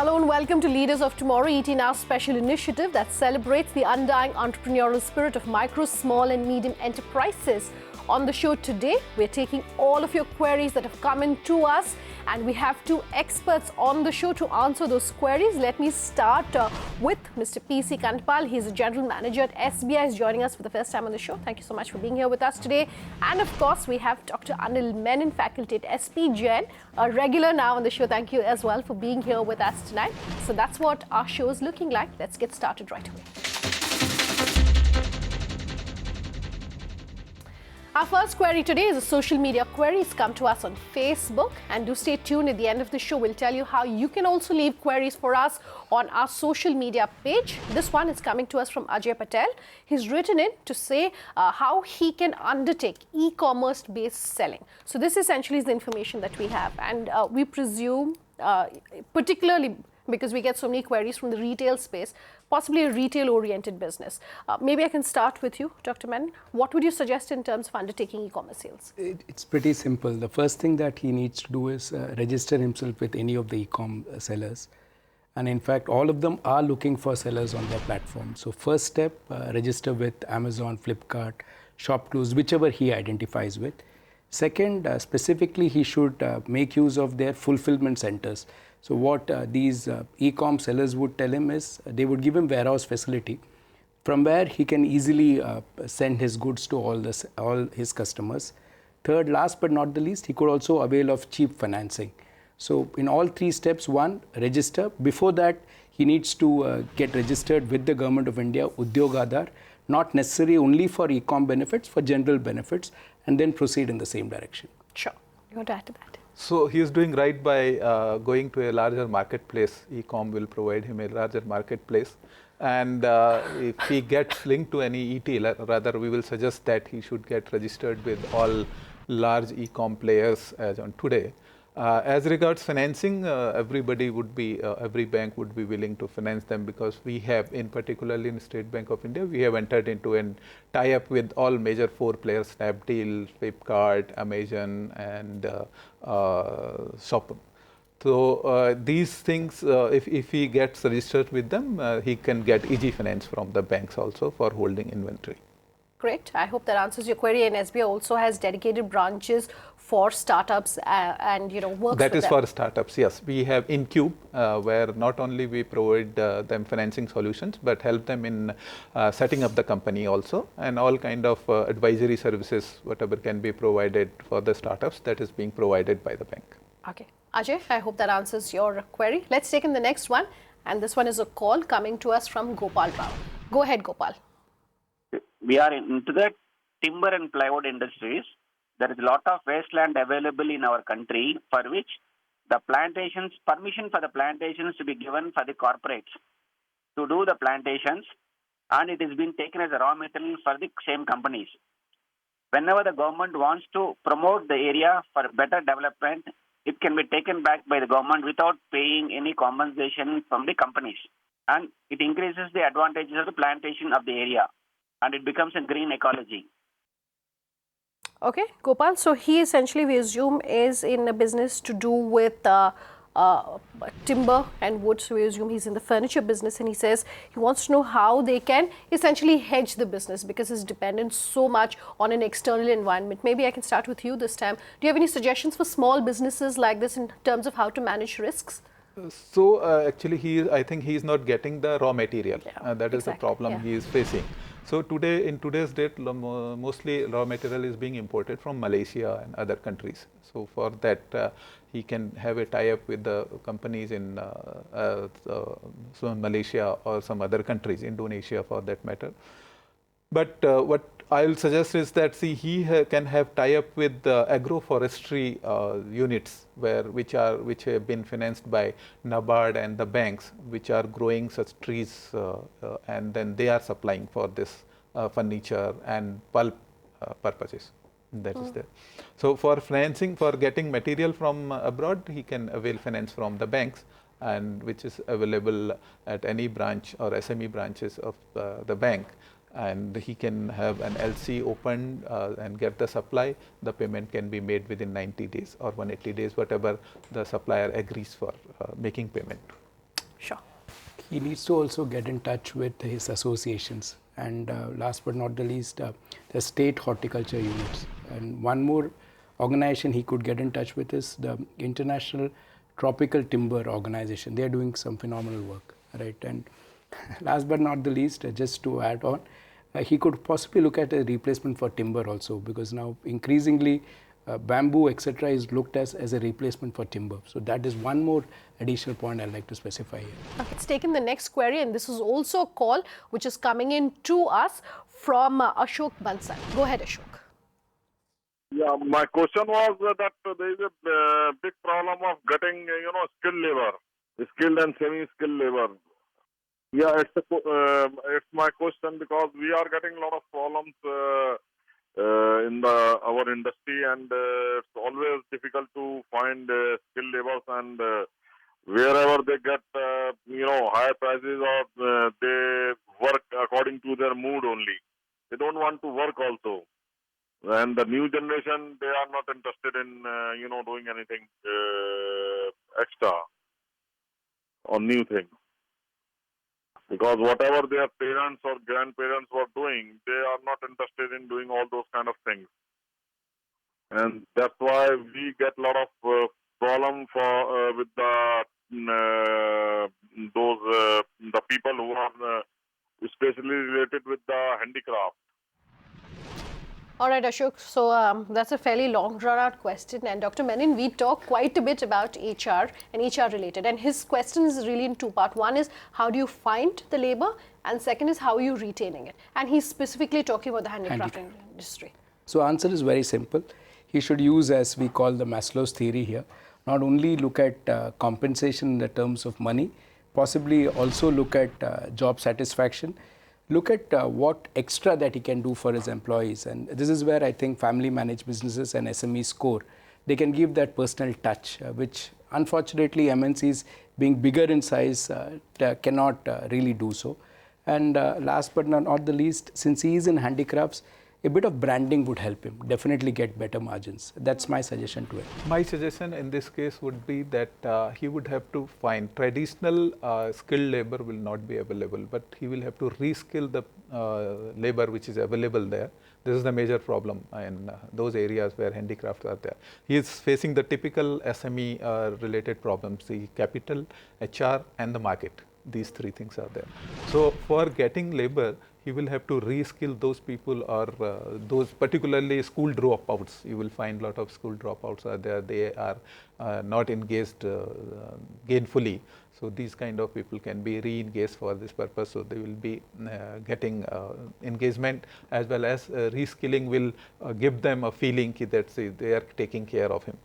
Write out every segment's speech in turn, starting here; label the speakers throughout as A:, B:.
A: Hello and welcome to Leaders of Tomorrow, ET Now's special initiative that celebrates the undying entrepreneurial spirit of micro, small and medium enterprises. On the show today, we're taking all of your queries that have come in to us, and we have two experts on the show to answer those queries. Let me start with Mr. P.C. Kantpal. He's a general manager at SBI. He's joining us for the first time on the show. Thank you so much for being here with us today. And of course, we have Dr. Anil Menon, faculty at SP Jain, a regular now on the show. Thank you as well for being here with us tonight. So that's what our show is looking like. Let's get started right away. Our first query today is a social media query. It's come to us on Facebook, and do stay tuned. At the end of the show, we'll tell you how you can also leave queries for us on our social media page. This one is coming to us from Ajay Patel. He's written in to say how he can undertake e-commerce based selling. So this essentially is the information that we have, and we presume, particularly because we get so many queries from the retail space, possibly a retail-oriented business. Maybe I can start with you, Dr. Menon. What would you suggest in terms of undertaking e-commerce sales?
B: It's pretty simple. The first thing that he needs to do is register himself with any of the e-com sellers. And in fact, all of them are looking for sellers on their platform. So first step, register with Amazon, Flipkart, ShopClues, whichever he identifies with. Second, specifically, he should make use of their fulfillment centers. So what these e-com sellers would tell him is they would give him warehouse facility from where he can easily send his goods to all his customers. Third, last but not the least, he could also avail of cheap financing. So in all three steps, one, register. Before that, he needs to get registered with the Government of India, Udyog Aadhar, not necessarily only for e-com benefits, for general benefits, and then proceed in the same direction.
A: Sure. You want to add to that?
C: So he is doing right by going to a larger marketplace. E-com will provide him a larger marketplace. And if he gets linked to any ET, rather we will suggest that he should get registered with all large e-com players as on today. As regards financing, every bank would be willing to finance them, because we have, particularly in State Bank of India, we have entered into a tie-up with all major four players: Snapdeal, Flipkart, Amazon, and Shopee. So these things, if he gets registered with them, he can get easy finance from the banks also for holding inventory.
A: Great. I hope that answers your query. And SBI also has dedicated branches for startups and works
C: that is
A: them.
C: For startups, yes. We have InCube, where not only we provide them financing solutions, but help them in setting up the company also, and all kind of advisory services, whatever can be provided for the startups, that is being provided by the bank.
A: Okay. Ajay, I hope that answers your query. Let's take in the next one. And this one is a call coming to us from Gopal Rao. Go ahead, Gopal.
D: We are into the timber and plywood industries. There is a lot of wasteland available in our country, for which the plantations, permission for the plantations to be given for the corporates to do the plantations, and it is being taken as a raw material for the same companies. Whenever the government wants to promote the area for better development, it can be taken back by the government without paying any compensation from the companies. And it increases the advantages of the plantation of the area, and it becomes a green ecology.
A: Okay, Gopal. So he essentially, we assume, is in a business to do with timber and wood. So we assume he's in the furniture business, and he says he wants to know how they can essentially hedge the business, because it's dependent so much on an external environment. Maybe I can start with you this time. Do you have any suggestions for small businesses like this in terms of how to manage risks?
C: So actually, I think he is not getting the raw material.
A: Yeah,
C: that is the problem he is facing. So in today's date, mostly raw material is being imported from Malaysia and other countries. So for that, he can have a tie-up with the companies in Malaysia or some other countries, Indonesia for that matter. But what I'll suggest is that he can have tie-up with agroforestry units which have been financed by NABARD and the banks, which are growing such trees, and then they are supplying for this furniture and pulp purposes. That is there. So for financing, for getting material from abroad, he can avail finance from the banks, and which is available at any branch or SME branches of the bank. And he can have an LC opened and get the supply. The payment can be made within 90 days or 180 days, whatever the supplier agrees for making payment.
A: Sure.
B: He needs to also get in touch with his associations, and last but not the least, the state horticulture units. And one more organization he could get in touch with is the International Tropical Timber Organization. They are doing some phenomenal work, right? And last but not the least, just to add on, he could possibly look at a replacement for timber also, because now increasingly bamboo, etc., is looked as a replacement for timber. So that is one more additional point I'd like to specify here.
A: Okay, let's take in the next query, and this is also a call which is coming in to us from Ashok Bansal. Go ahead, Ashok.
E: Yeah, my question was that there is a big problem of getting, skilled labor, skilled and semi-skilled labor. Yeah, it's my question, because we are getting a lot of problems in our industry, and it's always difficult to find skilled laborers, and wherever they get higher prices, or they work according to their mood only. They don't want to work also. And the new generation, they are not interested in doing anything extra or new things. Because whatever their parents or grandparents were doing, they are not interested in doing all those kind of things. And that's why we get a lot of problem with the people who are especially related with the handicraft.
A: All right, Ashok. So that's a fairly long drawn-out question. And Dr. Menon, we talk quite a bit about HR and HR related. And his question is really in two parts. One is, how do you find the labor? And second is, how are you retaining it? And he's specifically talking about the handicrafting industry.
B: So answer is very simple. He should use, as we call the Maslow's theory here, not only look at compensation in the terms of money, possibly also look at job satisfaction. Look at what extra that he can do for his employees. And this is where I think family managed businesses and SMEs score. They can give that personal touch, which unfortunately MNCs, being bigger in size, cannot really do so. And last but not the least, since he is in handicrafts, a bit of branding would help him definitely get better margins. That's my suggestion to him.
C: My suggestion in this case would be that he would have to find traditional skilled labor will not be available, but he will have to reskill the labor which is available there. This is the major problem in those areas where handicrafts are there. He is facing the typical SME related problems, the capital, HR and the market. These three things are there. So for getting labor, he will have to reskill those people, or those particularly school dropouts. You will find a lot of school dropouts are there. They are not engaged gainfully. So these kind of people can be re-engaged for this purpose. So they will be getting engagement, as well as reskilling will give them a feeling that they are taking care of him.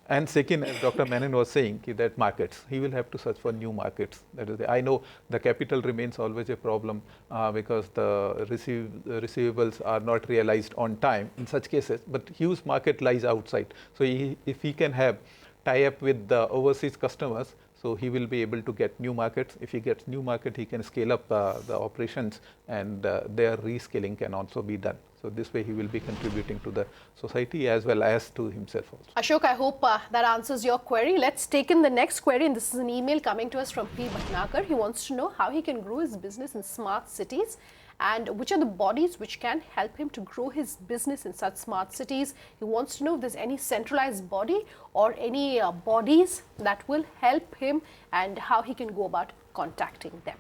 C: And second, as Dr. Menon was saying, that markets, he will have to search for new markets. That is, I know the capital remains always a problem because the receivables are not realized on time in such cases, but huge market lies outside. So if he can have tie-up with the overseas customers, so he will be able to get new markets. If he gets new market, he can scale up the operations, and their reskilling can also be done. So this way he will be contributing to the society as well as to himself also.
A: Ashok, I hope that answers your query. Let's take in the next query, and this is an email coming to us from P. Bhatnagar. He wants to know how he can grow his business in smart cities, and which are the bodies which can help him to grow his business in such smart cities. He wants to know if there's any centralized body or any bodies that will help him, and how he can go about contacting them.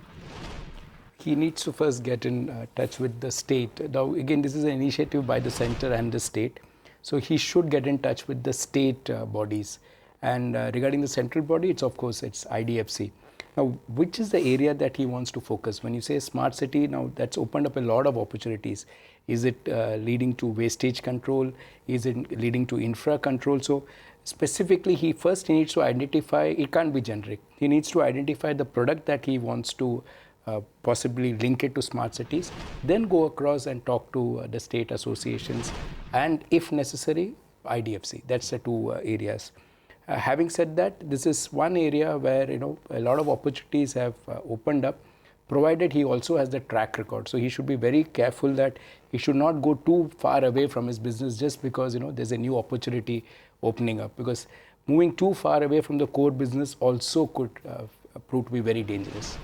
B: He needs to first get in touch with the state. Now, again, this is an initiative by the center and the state. So he should get in touch with the state bodies. And regarding the central body, it's IDFC. Now, which is the area that he wants to focus? When you say smart city, now that's opened up a lot of opportunities. Is it leading to wastage control? Is it leading to infra control? So specifically, he needs to identify, it can't be generic. He needs to identify the product that he wants to possibly link it to smart cities, then go across and talk to the state associations, and if necessary, IDFC. That's the two areas. Having said that, this is one area where a lot of opportunities have opened up, provided he also has the track record. So he should be very careful that he should not go too far away from his business just because there's a new opportunity opening up, because moving too far away from the core business also could prove to be very dangerous.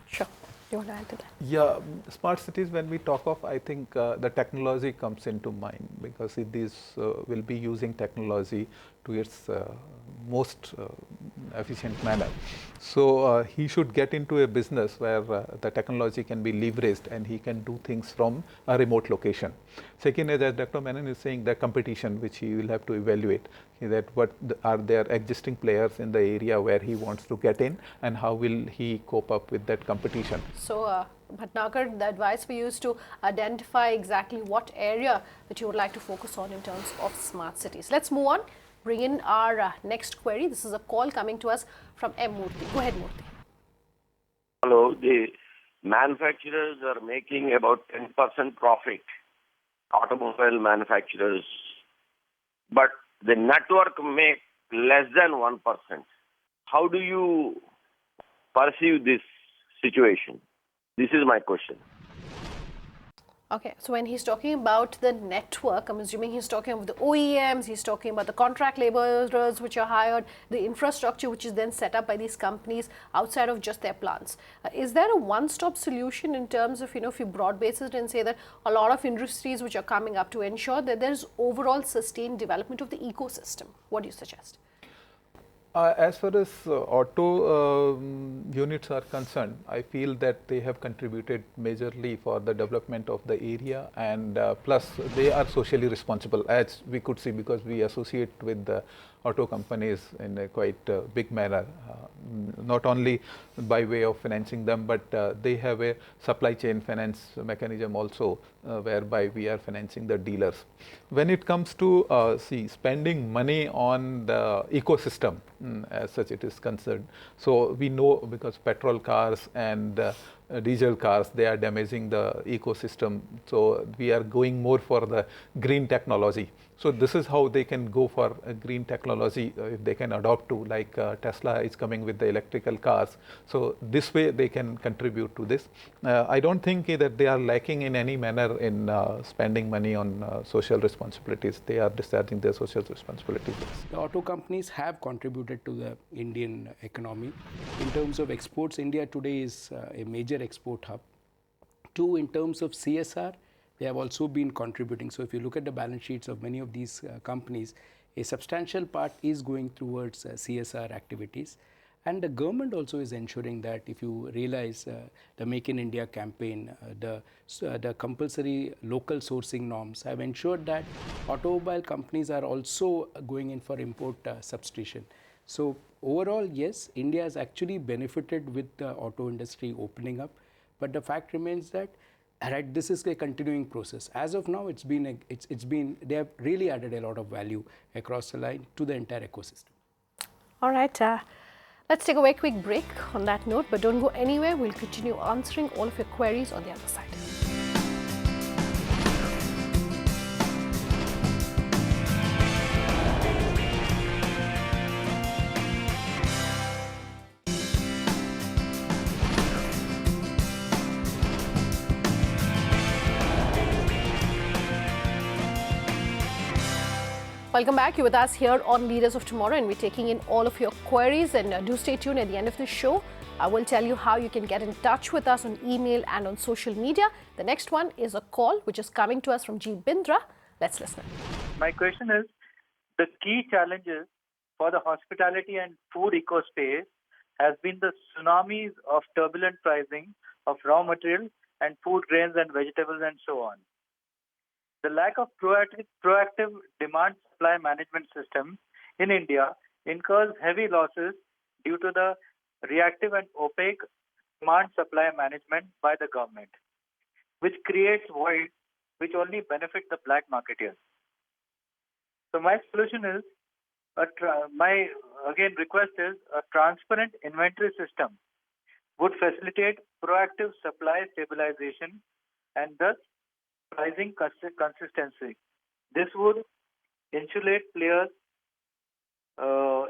A: Sure. You want to add to that?
C: Yeah, smart cities, when we talk of, I think the technology comes into mind, because these will be using technology to its most efficient manner. So he should get into a business where the technology can be leveraged and he can do things from a remote location. Second is, as Dr. Menon is saying, the competition which he will have to evaluate, that what are there existing players in the area where he wants to get in, and how will he cope up with that competition.
A: So, Bhatnagar, the advice for you is to identify exactly what area that you would like to focus on in terms of smart cities. Let's move on, bring in our next query. This is a call coming to us from M. Murthy. Go ahead, Murthy.
F: Hello, the manufacturers are making about 10% profit, automobile manufacturers, but the network make less than 1%. How do you perceive this situation? This is my question.
A: Okay, so when he's talking about the network, I'm assuming he's talking about the OEMs, he's talking about the contract laborers which are hired, the infrastructure which is then set up by these companies outside of just their plants. Is there a one-stop solution in terms of, if you broad base it and say that a lot of industries which are coming up to ensure that there's overall sustained development of the ecosystem? What do you suggest?
C: As far as auto units are concerned, I feel that they have contributed majorly for the development of the area, and plus they are socially responsible, as we could see, because we associate with the auto companies in a quite big manner, not only by way of financing them, but they have a supply chain finance mechanism also, whereby we are financing the dealers. When it comes to spending money on the ecosystem, as such it is concerned, so we know, because petrol cars and diesel cars, they are damaging the ecosystem, so we are going more for the green technology. So this is how they can go for a green technology, if they can adopt to, like Tesla is coming with the electrical cars. So this way they can contribute to this. I don't think that they are lacking in any manner in spending money on social responsibilities. They are discharging their social responsibilities.
B: The auto companies have contributed to the Indian economy. In terms of exports, India today is a major export hub. Two, in terms of CSR, they have also been contributing. So if you look at the balance sheets of many of these companies, a substantial part is going towards CSR activities. And the government also is ensuring that, if you realize the Make in India campaign, the compulsory local sourcing norms have ensured that automobile companies are also going in for import substitution. So overall, yes, India has actually benefited with the auto industry opening up, but the fact remains that this is a continuing process. As of now, they have really added a lot of value across the line to the entire ecosystem.
A: All right, let's take a very quick break on that note, but don't go anywhere. We'll continue answering all of your queries on the other side. Welcome back. You're with us here on Leaders of Tomorrow, and we're taking in all of your queries. And do stay tuned at the end of the show. I will tell you how you can get in touch with us on email and on social media. The next one is a call which is coming to us from G. Bindra. Let's listen.
G: My question is, the key challenges for the hospitality and food ecospace has been the tsunamis of turbulent pricing of raw material and food grains and vegetables and so on. The lack of proactive demand-supply management system in India incurs heavy losses due to the reactive and opaque demand-supply management by the government, which creates void which only benefit the black marketeers. So my solution is, my request is, a transparent inventory system would facilitate proactive supply stabilization and thus pricing consistency. This would insulate players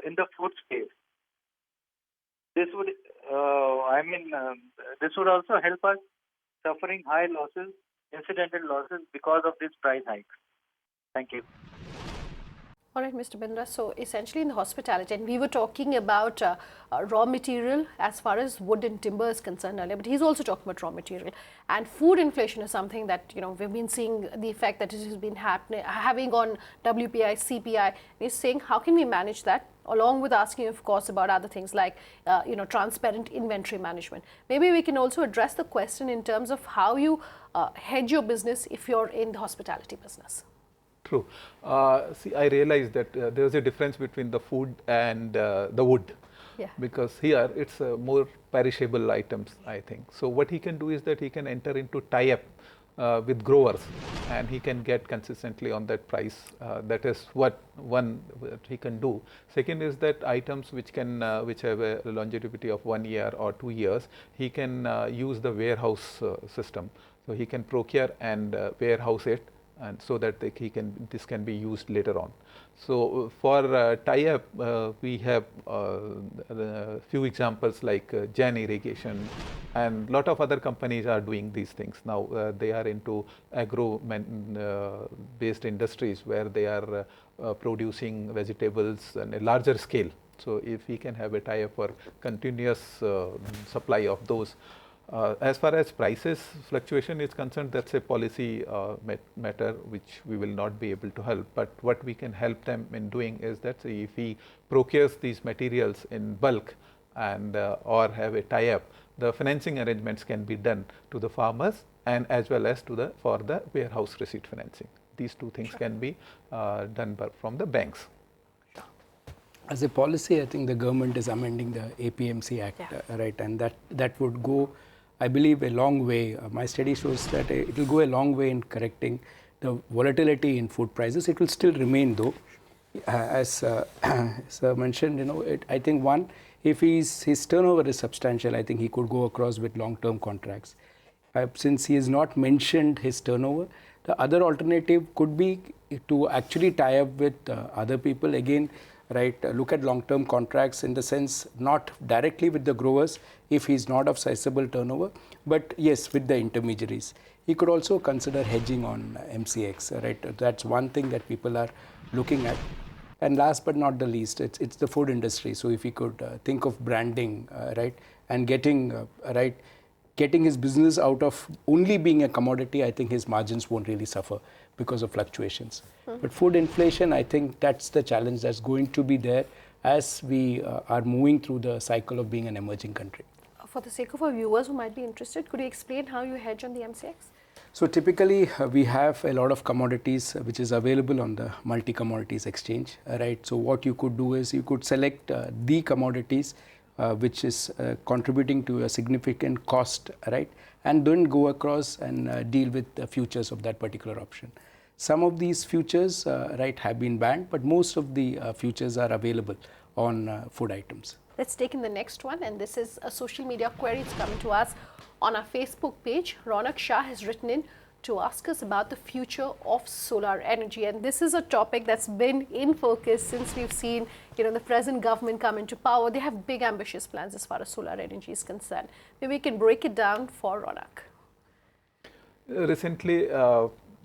G: in the food space. This would, this would also help us suffering high losses, incidental losses because of these price hikes. Thank you.
A: All right, Mr. Bindra. So essentially in the hospitality, and we were talking about raw material as far as wood and timber is concerned earlier, but he's also talking about raw material. And food inflation is something that, you know, we've been seeing the effect that it has been having on WPI, CPI. He's saying, how can we manage that? Along with asking, of course, about other things like, you know, transparent inventory management. Maybe we can also address the question in terms of how you hedge your business if you're in the hospitality business.
C: True. See, I realize that there is a difference between the food and the wood.
A: Yeah.
C: Because here it's more perishable items, I think. So what he can do is that he can enter into tie-up with growers, and he can get consistently on that price. That is what he can do. Second is that items which can which have a longevity of 1 year or 2 years, he can use the warehouse system. So he can procure and warehouse it, and so that this can be used later on. So for tie-up, we have a few examples like Jain Irrigation, and lot of other companies are doing these things now. They are into agro-based industries where they are producing vegetables on a larger scale. So if we can have a tie-up for continuous supply of those. As far as prices fluctuation is concerned, that's a policy matter which we will not be able to help. But what we can help them in doing is that if he procures these materials in bulk and or have a tie-up, the financing arrangements can be done to the farmers and as well as to for the warehouse receipt financing. These two things can be done from the banks.
B: As a policy, I think the government is amending the APMC Act, right, and that would go, I believe, a long way. My study shows that it will go a long way in correcting the volatility in food prices. It will still remain, though, as Sir mentioned. You know, I think one, if his turnover is substantial, I think he could go across with long-term contracts. Since he has not mentioned his turnover, the other alternative could be to actually tie up with other people again. Right, look at long-term contracts in the sense not directly with the growers if he's not of sizable turnover, but yes, with the intermediaries. He could also consider hedging on MCX, right? That's one thing that people are looking at. And last but not the least, it's the food industry. So if he could think of branding, right, and getting his business out of only being a commodity, I think his margins won't really suffer because of fluctuations. But food inflation, I think that's the challenge that's going to be there as we are moving through the cycle of being an emerging country.
A: For the sake of our viewers who might be interested, could you explain how you hedge on the MCX?
B: So typically we have a lot of commodities which is available on the multi-commodities exchange, right? So what you could do is you could select the commodities which is contributing to a significant cost, right? And then go across and deal with the futures of that particular option. Some of these futures, right, have been banned, but most of the futures are available on food items.
A: Let's take in the next one, and this is a social media query. It's coming to us on our Facebook page. Ronak Shah has written in to ask us about the future of solar energy, and this is a topic that's been in focus since we've seen, you know, the present government come into power. They have big ambitious plans as far as solar energy is concerned. Maybe we can break it down for Ronak.
C: Recently,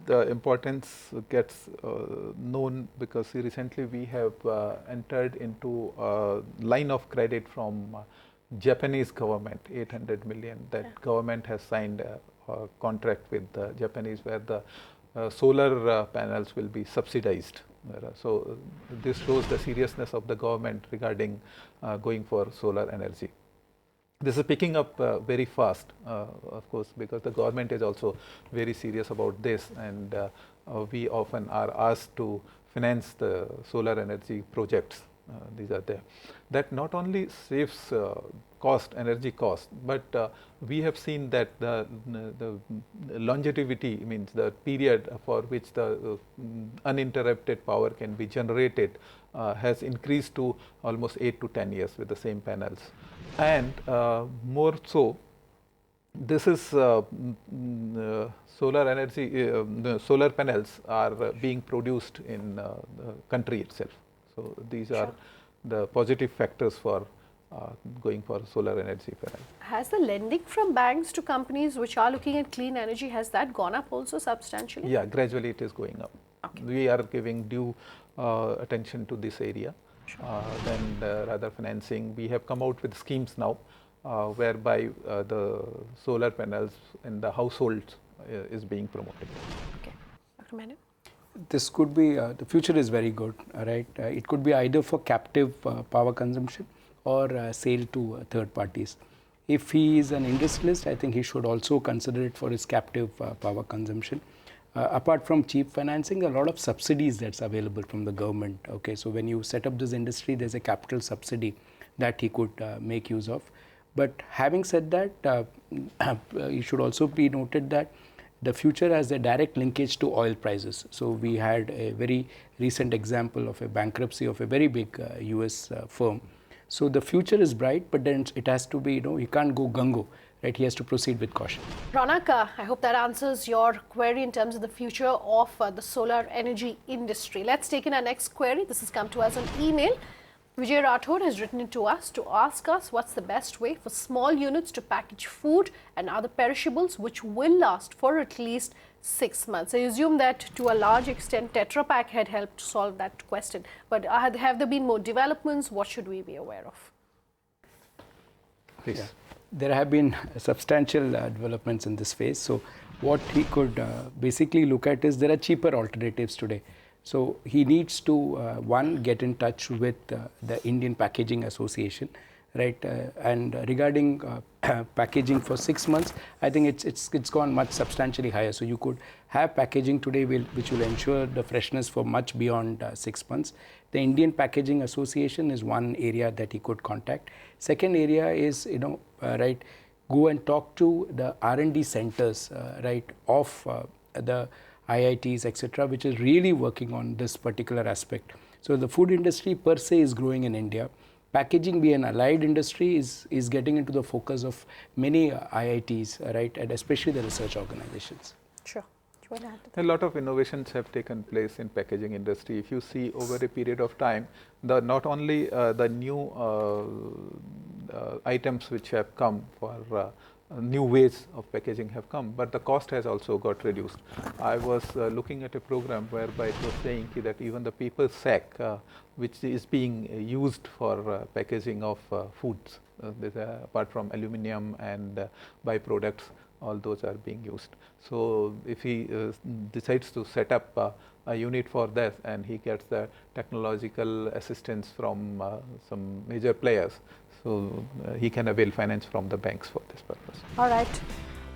C: the importance gets known because recently we have entered into a line of credit from Japanese government, 800 million. That government has signed a contract with the Japanese where the solar panels will be subsidized. So this shows the seriousness of the government regarding going for solar energy. This is picking up very fast, of course, because the government is also very serious about this, and we often are asked to finance the solar energy projects. These are there. That not only saves energy cost, but we have seen that the longevity, means the period for which the uninterrupted power can be generated has increased to almost 8 to 10 years with the same panels. And more so, this is solar energy, the solar panels are being produced in the country itself. So these are the positive factors for going for solar energy panel.
A: Has the lending from banks to companies which are looking at clean energy, has that gone up also substantially?
C: Yeah, gradually it is going up. we are giving due attention to this area. Then rather financing, we have come out with schemes now whereby the solar panels in the households is being promoted.
A: Okay. Dr. Menon?
B: This could be, the future is very good, right? It could be either for captive power consumption or sale to third parties. If he is an industrialist, I think he should also consider it for his captive power consumption. Apart from cheap financing, a lot of subsidies that's available from the government. Okay, so when you set up this industry, there's a capital subsidy that he could make use of. But having said that, it should also be noted that the future has a direct linkage to oil prices. So we had a very recent example of a bankruptcy of a very big US firm. So the future is bright, but then it has to be, you can't go gung-ho, right? He has to proceed with caution.
A: Ronak, I hope that answers your query in terms of the future of the solar energy industry. Let's take in our next query. This has come to us on email. Vijay Rathod has written it to us to ask us what's the best way for small units to package food and other perishables which will last for at least 6 months. I assume that to a large extent Tetra Pak had helped solve that question. But have there been more developments? What should we be aware of?
C: Please.
B: Yeah. There have been substantial developments in this phase. So what he could basically look at is there are cheaper alternatives today. So he needs to, one, get in touch with the Indian Packaging Association, right? And regarding packaging for 6 months, I think it's gone much substantially higher. So you could have packaging today which will ensure the freshness for much beyond 6 months. The Indian Packaging Association is one area that he could contact. Second area is, right, go and talk to the R&D centers, right, of the IITs, etc., which is really working on this particular aspect. So the food industry per se is growing in India. Packaging, being an allied industry, is getting into the focus of many IITs, right, and especially the research organizations.
A: Sure.
C: A lot of innovations have taken place in packaging industry. If you see over a period of time, not only the new items which have come for new ways of packaging have come, but the cost has also got reduced. I was looking at a program whereby it was saying that even the paper sack which is being used for packaging of foods, apart from aluminium and byproducts, all those are being used. So if he decides to set up a unit for that and he gets the technological assistance from some major players, so he can avail finance from the banks for this purpose.
A: All right.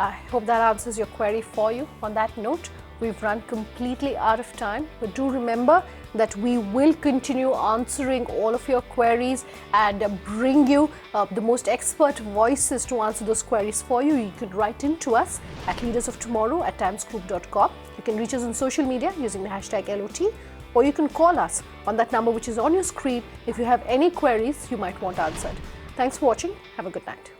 A: I hope that answers your query for you. On that note, we've run completely out of time. But do remember that we will continue answering all of your queries and bring you the most expert voices to answer those queries for you. You can write in to us at leadersoftomorrow@timesgroup.com. You can reach us on social media using the hashtag LOT, or you can call us on that number which is on your screen if you have any queries you might want answered. Thanks for watching. Have a good night.